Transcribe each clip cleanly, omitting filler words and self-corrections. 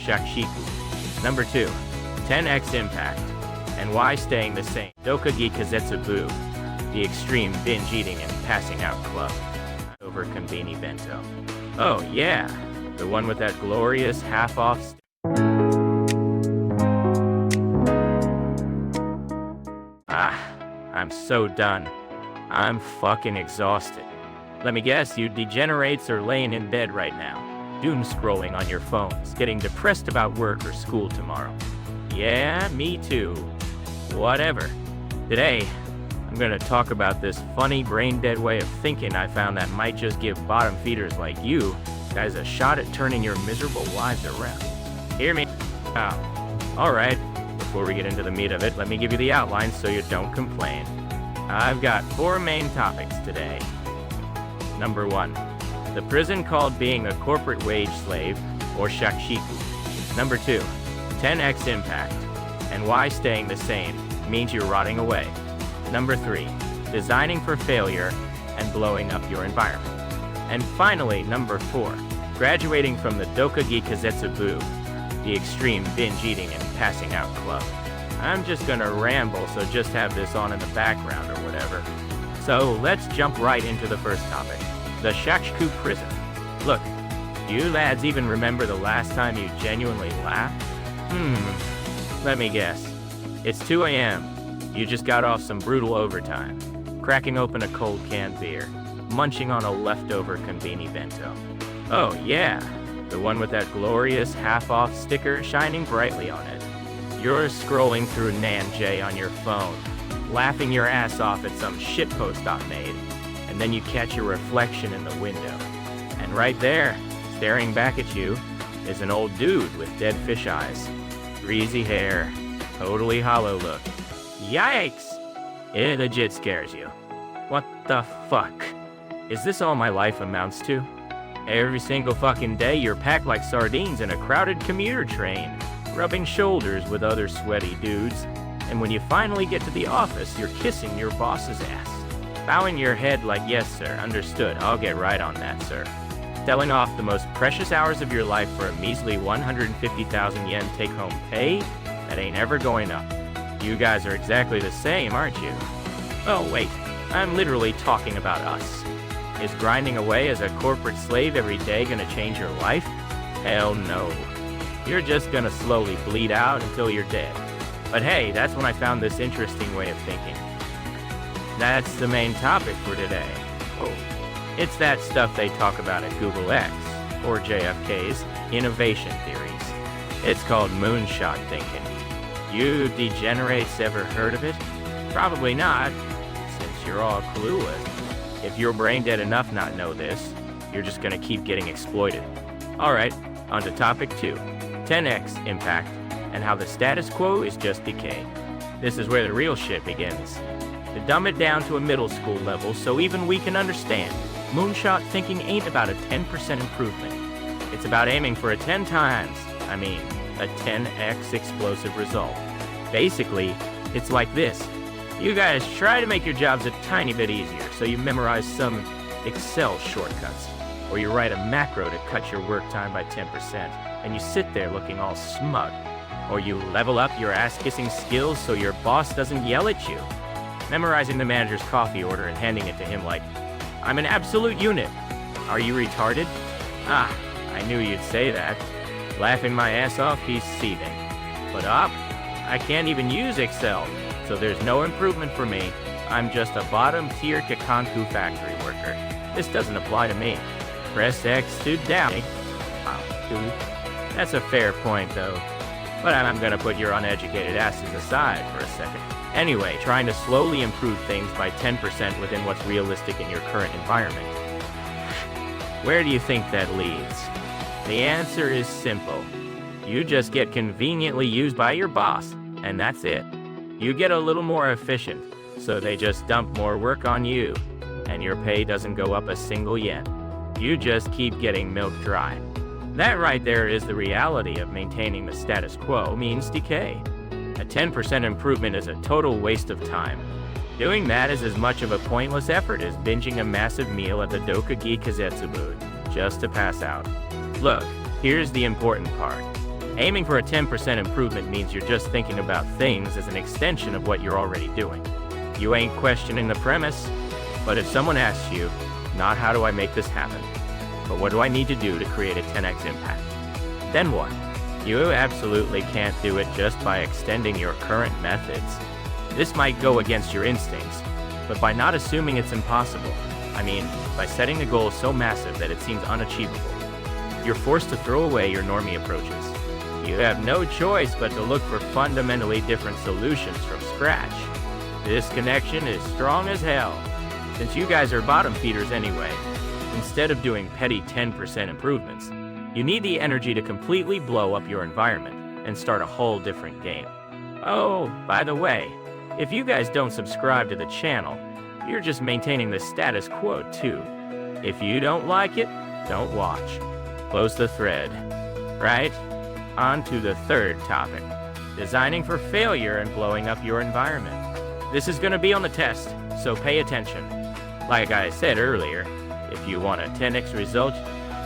shakshiku. Number 2, 10x impact, and why staying the same. Dokagi kazetsubu, the extreme binge eating and passing out club. Over konbini bento. Oh yeah, the one with that glorious half-off. I'm so done. I'm fucking exhausted. Let me guess, you degenerates are laying in bed right now, doom scrolling on your phones, getting depressed about work or school tomorrow. Yeah, me too. Whatever. Today, I'm gonna talk about this funny brain-dead way of thinking I found that might just give bottom feeders like you guys a shot at turning your miserable lives around. Hear me out. Alright, before we get into the meat of it, let me give you the outline so you don't complain. I've got 4 main topics today. Number 1, the prison called being a corporate wage slave, or shakshiku. Number 2, 10x impact, and why staying the same means you're rotting away. Number 3, designing for failure and blowing up your environment. And finally, number 4, graduating from the Dokagi kazetsubu, the extreme binge eating and passing out club. I'm just gonna ramble, so just have this on in the background or whatever. So let's jump right into the first topic, the shakshiku prison. Look, do you lads even remember the last time you genuinely laughed? Let me guess. It's 2 a.m. You just got off some brutal overtime, cracking open a cold canned beer, munching on a leftover konbini bento. Oh yeah, the one with that glorious half-off sticker shining brightly on it. You're scrolling through Nanjay on your phone, laughing your ass off at some shitpost I've made, and then you catch your reflection in the window. And right there, staring back at you, is an old dude with dead fish eyes, greasy hair, totally hollow look. Yikes! It legit scares you. What the fuck? Is this all my life amounts to? Every single fucking day you're packed like sardines in a crowded commuter train, rubbing shoulders with other sweaty dudes, and when you finally get to the office, you're kissing your boss's ass. Bowing your head like, yes sir, understood, I'll get right on that sir. Selling off the most precious hours of your life for a measly 150,000 yen take-home pay that ain't ever going up. You guys are exactly the same, aren't you? Oh wait, I'm literally talking about us. Is grinding away as a corporate slave every day gonna change your life? Hell no. You're just gonna slowly bleed out until you're dead. But hey, that's when I found this interesting way of thinking. That's the main topic for today. Oh, it's that stuff they talk about at Google X, or JFK's, innovation theories. It's called Moonshot Thinking. You degenerates ever heard of it? Probably not, since you're all clueless. If you're brain dead enough not know this, you're just gonna keep getting exploited. Alright, on to topic 2, 10x impact, and how the status quo is just decay. This is where the real shit begins. To dumb it down to a middle school level so even we can understand, Moonshot Thinking ain't about a 10% improvement. It's about aiming for a 10 times, a 10x explosive result. Basically, it's like this. You guys try to make your jobs a tiny bit easier, so you memorize some Excel shortcuts, or you write a macro to cut your work time by 10%, and you sit there looking all smug. Or you level up your ass-kissing skills so your boss doesn't yell at you. Memorizing the manager's coffee order and handing it to him like, I'm an absolute unit. Are you retarded? Ah, I knew you'd say that. Laughing my ass off, he's seething. But I can't even use Excel, so there's no improvement for me. I'm just a bottom-tier Kikanku factory worker. This doesn't apply to me. Press X to down. That's a fair point, though. But I'm gonna put your uneducated asses aside for a second. Anyway, trying to slowly improve things by 10% within what's realistic in your current environment. Where do you think that leads? The answer is simple. You just get conveniently used by your boss, and that's it. You get a little more efficient, so they just dump more work on you, and your pay doesn't go up a single yen. You just keep getting milked dry. That right there is the reality of maintaining the status quo means decay. A 10% improvement is a total waste of time. Doing that is as much of a pointless effort as binging a massive meal at the Dokagi Kazetsubu, just to pass out. Look, here's the important part. Aiming for a 10% improvement means you're just thinking about things as an extension of what you're already doing. You ain't questioning the premise, but if someone asks you, not how do I make this happen, but what do I need to do to create a 10x impact, then what? You absolutely can't do it just by extending your current methods. This might go against your instincts, but by not assuming it's impossible, by setting a goal so massive that it seems unachievable, you're forced to throw away your normie approaches. You have no choice but to look for fundamentally different solutions from scratch. This connection is strong as hell. Since you guys are bottom feeders anyway, instead of doing petty 10% improvements, you need the energy to completely blow up your environment and start a whole different game. Oh, by the way, if you guys don't subscribe to the channel, you're just maintaining the status quo too. If you don't like it, don't watch. Close the thread. Right? On to the third topic. Designing for failure and blowing up your environment. This is going to be on the test, so pay attention. Like I said earlier, if you want a 10x result,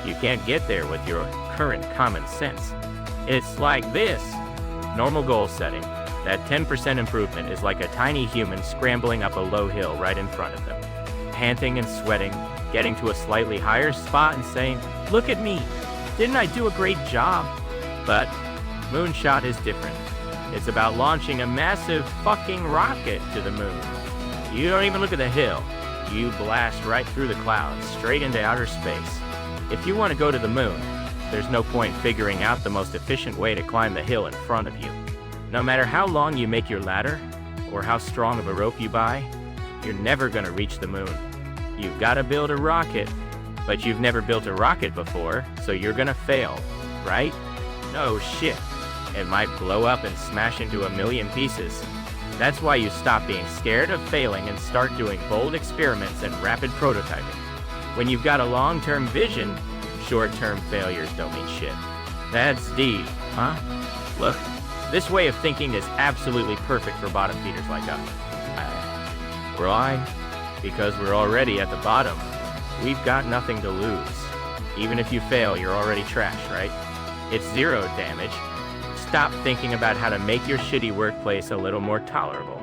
you can't get there with your current common sense. It's like this. Normal goal setting. That 10% improvement is like a tiny human scrambling up a low hill right in front of them. Panting and sweating, getting to a slightly higher spot and saying, "Look at me, didn't I do a great job?" But Moonshot is different. It's about launching a massive fucking rocket to the moon. You don't even look at the hill. You blast right through the clouds, straight into outer space. If you want to go to the moon, there's no point figuring out the most efficient way to climb the hill in front of you. No matter how long you make your ladder, or how strong of a rope you buy, you're never gonna reach the moon. You've gotta build a rocket, but you've never built a rocket before, so you're gonna fail, right? No shit. It might blow up and smash into a million pieces. That's why you stop being scared of failing and start doing bold experiments and rapid prototyping. When you've got a long-term vision, short-term failures don't mean shit. That's deep, huh? Look, this way of thinking is absolutely perfect for bottom feeders like us. Why? Because we're already at the bottom. We've got nothing to lose. Even if you fail, you're already trash, right? It's zero damage. Stop thinking about how to make your shitty workplace a little more tolerable.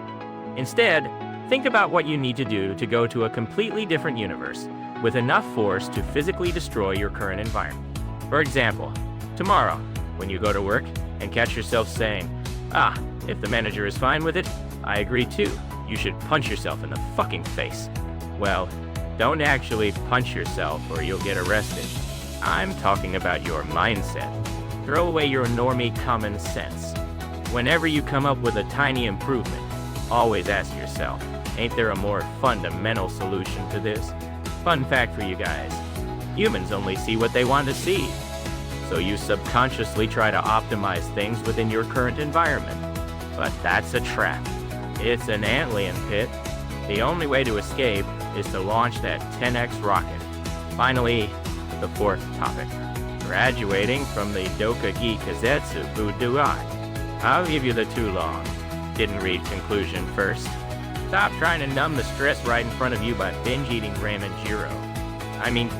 Instead, think about what you need to do to go to a completely different universe with enough force to physically destroy your current environment. For example, tomorrow, when you go to work and catch yourself saying, if the manager is fine with it, I agree too. You should punch yourself in the fucking face. Well, don't actually punch yourself or you'll get arrested. I'm talking about your mindset. Throw away your normie common sense. Whenever you come up with a tiny improvement, always ask yourself, ain't there a more fundamental solution to this? Fun fact for you guys, humans only see what they want to see. So you subconsciously try to optimize things within your current environment. But that's a trap. It's an antlion pit. The only way to escape is to launch that 10x rocket. Finally, the fourth topic. Graduating from the Dokagi Kazetsu Buduai. I'll give you the too long. Didn't read conclusion first. Stop trying to numb the stress right in front of you by binge eating ramen gyro.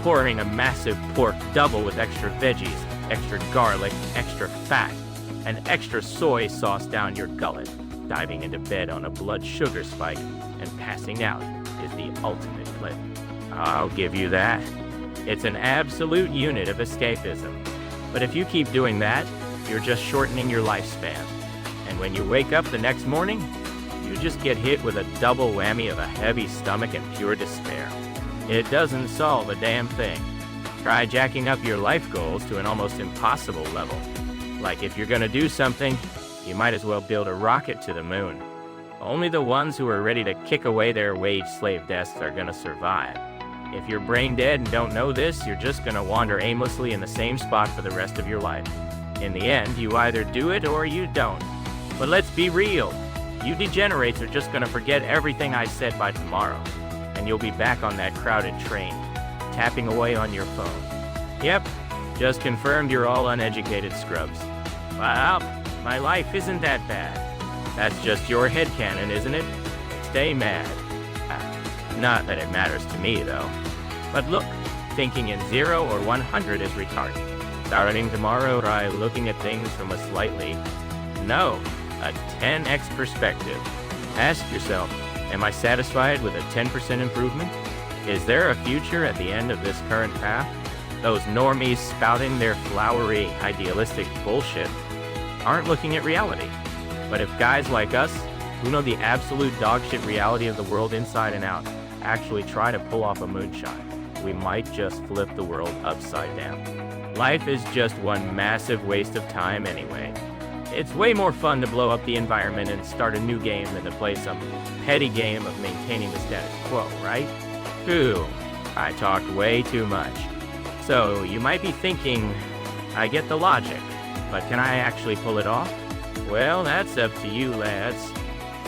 Pouring a massive pork double with extra veggies, extra garlic, extra fat, and extra soy sauce down your gullet. Diving into bed on a blood sugar spike and passing out is the ultimate flip. I'll give you that. It's an absolute unit of escapism. But if you keep doing that, you're just shortening your lifespan. And when you wake up the next morning, you just get hit with a double whammy of a heavy stomach and pure despair. It doesn't solve a damn thing. Try jacking up your life goals to an almost impossible level. Like if you're gonna do something, you might as well build a rocket to the moon. Only the ones who are ready to kick away their wage slave desks are gonna survive. If you're brain dead and don't know this, you're just gonna wander aimlessly in the same spot for the rest of your life. In the end, you either do it or you don't. But let's be real. You degenerates are just gonna forget everything I said by tomorrow. And you'll be back on that crowded train, tapping away on your phone. Yep, just confirmed you're all uneducated scrubs. Well, my life isn't that bad. That's just your headcanon, isn't it? Stay mad. Not that it matters to me, though. But look, thinking in 0 or 100 is retarded. Starting tomorrow, try looking at things from a slightly, no, a 10x perspective. Ask yourself, am I satisfied with a 10% improvement? Is there a future at the end of this current path? Those normies spouting their flowery, idealistic bullshit aren't looking at reality. But if guys like us, who know the absolute dogshit reality of the world inside and out, actually try to pull off a moonshot, we might just flip the world upside down. Life is just one massive waste of time anyway. It's way more fun to blow up the environment and start a new game than to play some petty game of maintaining the status quo, right? Phew, I talked way too much. So you might be thinking, I get the logic, but can I actually pull it off? Well, that's up to you, lads.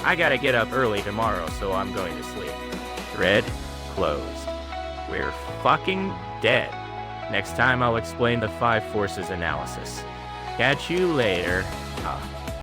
I gotta get up early tomorrow, so I'm going to sleep. Thread closed. We're fucking dead. Next time I'll explain the 5 forces analysis. Catch you later.